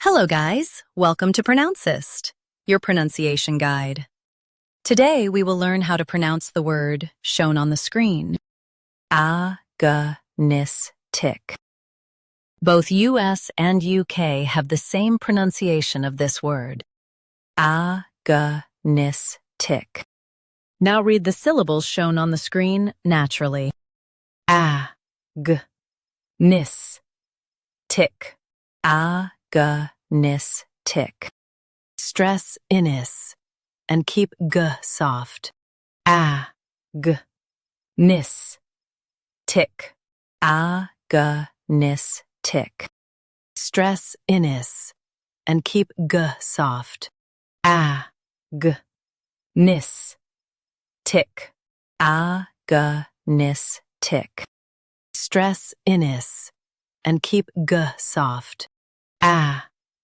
Hello guys, welcome to Pronouncist, your pronunciation guide. Today we will learn how to pronounce the word shown on the screen. Agonistic. Both US and UK have the same pronunciation of this word. Agonistic. Now read the syllables shown on the screen naturally. Agonistic. Agonistic. Stress inis and keep g soft. Agonistic. Agonistic. Stress inis and keep g soft. Agonistic. Agonistic. Stress inis and keep g soft.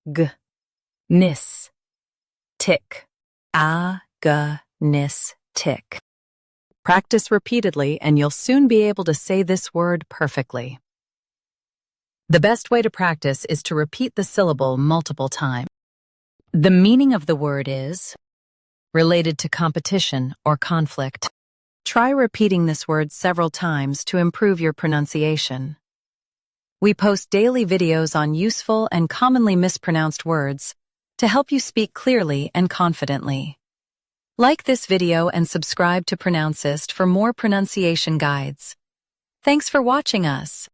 Agonistic. Agonistic. Practice repeatedly and you'll soon be able to say this word perfectly. The best way to practice is to repeat the syllable multiple times. The meaning of the word is related to competition or conflict. Try repeating this word several times to improve your pronunciation. We post daily videos on useful and commonly mispronounced words to help you speak clearly and confidently. Like this video and subscribe to Pronouncist for more pronunciation guides. Thanks for watching us.